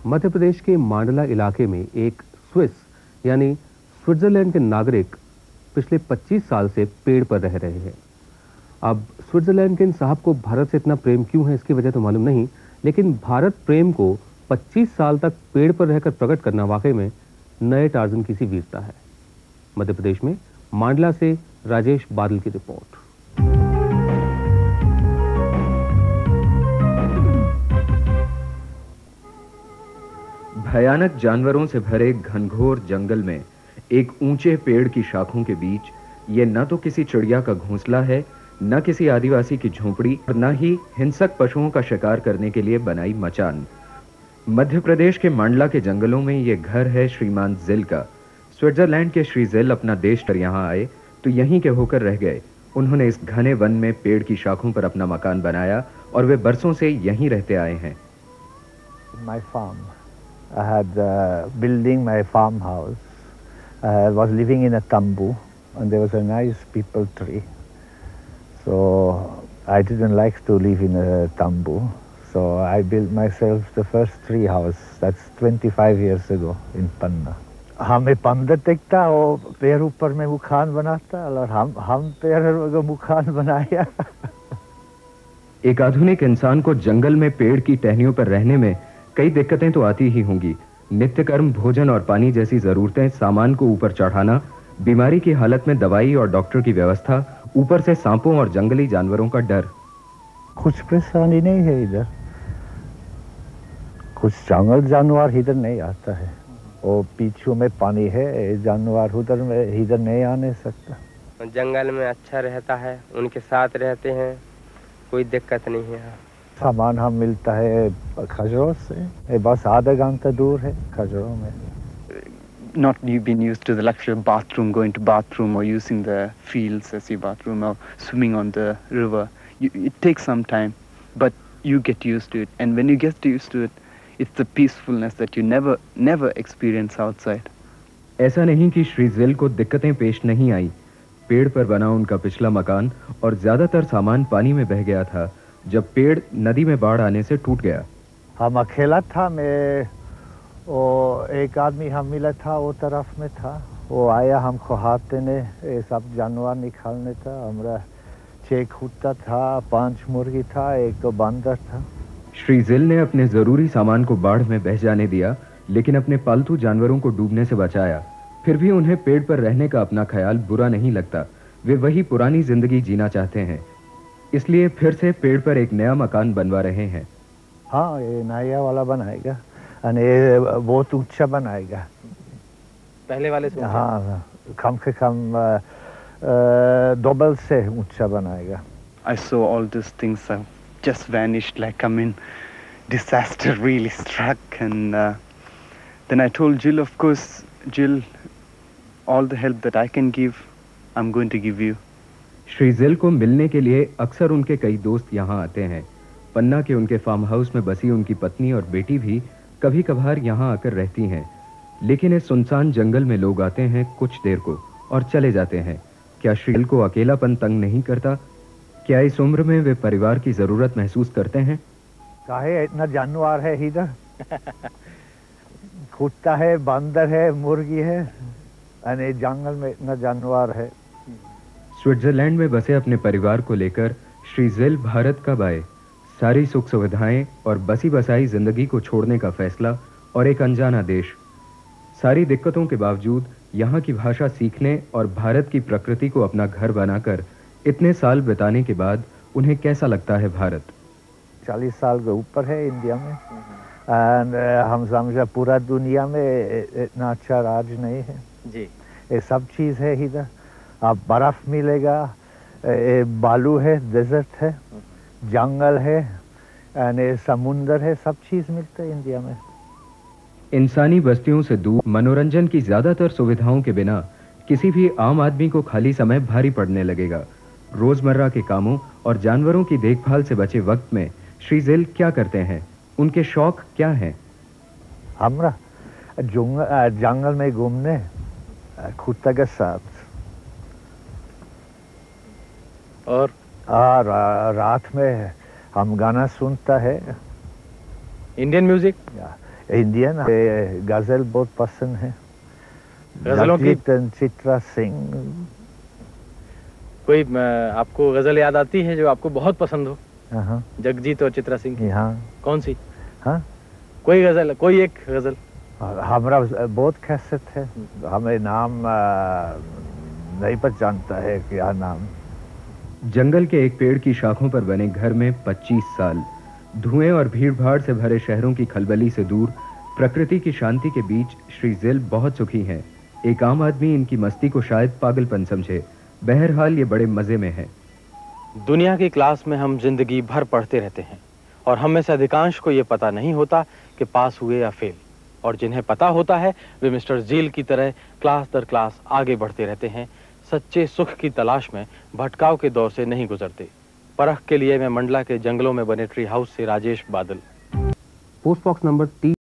मध्य प्रदेश के मांडला इलाके में एक स्विस यानी स्विट्जरलैंड के नागरिक पिछले 25 साल से पेड़ पर रह रहे हैं। अब स्विट्जरलैंड के इन साहब को भारत से इतना प्रेम क्यों है इसकी वजह तो मालूम नहीं, लेकिन भारत प्रेम को 25 साल तक पेड़ पर रहकर प्रकट करना वाकई में नए टार्जन की सी वीरता है। मध्य प्रदेश में मांडला से राजेश बादल की रिपोर्ट। भयानक जानवरों से भरे घनघोर जंगल में एक ऊंचे पेड़ की शाखों के बीच ये न तो किसी चिड़िया का घोंसला है, न किसी आदिवासी की झोंपड़ी और न ही हिंसक पशुओं का शिकार करने के लिए बनाई मचान। मध्य प्रदेश के मांडला के जंगलों में ये घर है श्रीमान जिल का। स्विट्जरलैंड के श्री जिल अपना देश पर यहाँ आए तो यहीं के होकर रह गए। उन्होंने इस घने वन में पेड़ की शाखों पर अपना मकान बनाया और वे बरसों से यहीं रहते आए हैं। My farm. I had building my farmhouse. I was living in a tambu, and there was a nice peepal tree. So I didn't like to live in a tambu. So I built myself the first tree house. That's 25 years ago in Panna. हमें पंद्रह दिखता और पेड़ ऊपर में मकान बनाता और हम पेड़ का मकान बनाया। एक आधुनिक इंसान को जंगल में पेड़ की टहनियों पर रहने में कई दिक्कतें तो आती ही होंगी। नित्य कर्म, भोजन और पानी जैसी जरूरतें, सामान को ऊपर चढ़ाना, बीमारी की हालत में दवाई और डॉक्टर की व्यवस्था, ऊपर से सांपों और जंगली जानवरों का डर। कुछ परेशानी नहीं है इधर, कुछ जंगल जानवर इधर नहीं आता है और पीछू में पानी है, जानवर उधर में इधर नहीं आने सकता। जंगल में अच्छा रहता है, उनके साथ रहते हैं, कोई दिक्कत नहीं है। सामान हम मिलता है खजूरों से, बस आधा घंटा दूर है खजूरों में। Not you've been used to the luxury of bathroom, going to bathroom or using the fields as your bathroom or swimming on the river. It takes some time, but you get used to it. And when you get used to it, it's the peacefulness that you never experience outside. ऐसा नहीं कि श्री जिल को दिक्कतें पेश नहीं आई। पेड़ पर बना उनका पिछला मकान और ज्यादातर सामान पानी में बह गया था जब पेड़ नदी में बाढ़ आने से टूट गया। हम अकेला था, मैं और एक आदमी हम मिला था, वो तरफ में था, वो आया हमको हाथ देने, ये सब जानवर निकालने था। हमारा 6 कुत्ता था, 5 मुर्गी था, एक तो बंदर था। श्री जिल ने अपने जरूरी सामान को बाढ़ में बह जाने दिया, लेकिन अपने पालतू जानवरों को डूबने से बचाया। फिर भी उन्हें पेड़ पर रहने का अपना ख्याल बुरा नहीं लगता। वे वही पुरानी जिंदगी जीना चाहते हैं, इसलिए फिर से पेड़ पर एक नया मकान बनवा रहे हैं। हाँ, ये नया वाला बनाएगा और ये बहुत ऊंचा बनाएगा पहले वाले से। हाँ, कम से कम डबल से ऊंचा बनाएगा। I saw all these things have just vanished, like I mean, disaster really struck, and then I told Jill, of course, Jill, all the help that I can give, I'm going to give you. Shri जिल को मिलने के लिए अक्सर उनके कई दोस्त यहाँ आते हैं। पन्ना के उनके फार्म हाउस में बसी उनकी पत्नी और बेटी भी कभी कभार यहाँ आकर रहती हैं। लेकिन इस सुनसान जंगल में लोग आते हैं कुछ देर को और चले जाते हैं। क्या श्री जिल को अकेलापन तंग नहीं करता? क्या इस उम्र में वे परिवार की जरूरत महसूस करते हैं? काहे इतना जानवर है इधर? कुत्ता है, बंदर है, मुर्गी है, और जंगल में इतना जानवर है। स्विट्जरलैंड में बसे अपने परिवार को लेकर श्री जिल भारत कब आए? सारी सुख सुविधाएं और बसी बसाई जिंदगी को छोड़ने का फैसला और एक अनजाना देश। सारी दिक्कतों के बावजूद यहाँ की भाषा सीखने और भारत की प्रकृति को अपना घर बनाकर इतने साल बिताने के बाद उन्हें कैसा लगता है भारत? 40 साल के ऊपर है इंडिया में, और हम समझा पूरा दुनिया में इतना अच्छा राज नहीं है जी। ये सब चीज़ है इधर। अब बर्फ मिलेगा, बालू है, डेजर्ट है, जंगल है, समुंदर है, सब चीज़ मिलता है इंडिया में। इंसानी बस्तियों से दूर मनोरंजन की ज्यादातर सुविधाओं के बिना किसी भी आम आदमी को खाली समय भारी पड़ने लगेगा। रोजमर्रा के कामों और जानवरों की देखभाल से बचे वक्त में श्री जिल क्या करते हैं? उनके शौक क्या हैं? हमरा जंगल में घूमने, कुत्ता के साथ, और रात में हम गाना सुनता है। Indian music? इंडियन गजल बहुत पसंद है। गजलों की जगजीत चित्रा सिंह। कोई आपको गजल याद आती है जो आपको बहुत पसंद हो? हाँ। जगजीत और चित्रा सिंह की? हाँ। कौन सी? हाँ, कोई गजल, कोई एक गजल। हमारा बहुत कैसेट है, हमें नाम नहीं पहचानता है क्या नाम। जंगल के एक पेड़ की शाखों पर बने घर में 25 साल, धुएं और भीड़-भाड़ से भरे शहरों की खलबली से दूर, प्रकृति की शांति के बीच श्री ज़िल बहुत सुखी हैं। एक आम आदमी इनकी मस्ती को शायद पागलपन समझे, बहरहाल ये बड़े मजे में है। दुनिया की क्लास में हम जिंदगी भर पढ़ते रहते हैं और हम में से अधिकांश को ये पता नहीं होता कि पास हुए या फेल, और जिन्हें पता होता है वे मिस्टर ज़ील की तरह क्लास दर क्लास आगे बढ़ते रहते हैं, सच्चे सुख की तलाश में भटकाव के दौर से नहीं गुजरते। परख के लिए मैं मंडला के जंगलों में बने ट्री हाउस से Rajesh Badal. Post box number 3